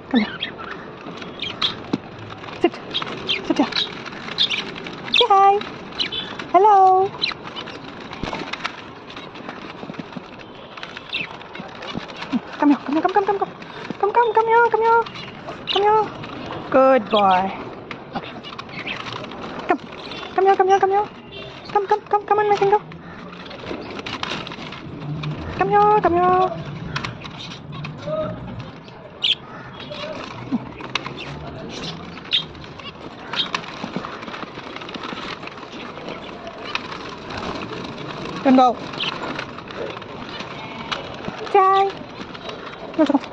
Come here. Sit. Sit down. Say hi. Hello. Come here. Come here. Come here. Come here. Good boy. Okay. Come here. Come on, my finger. Come here. Don't go. Bye.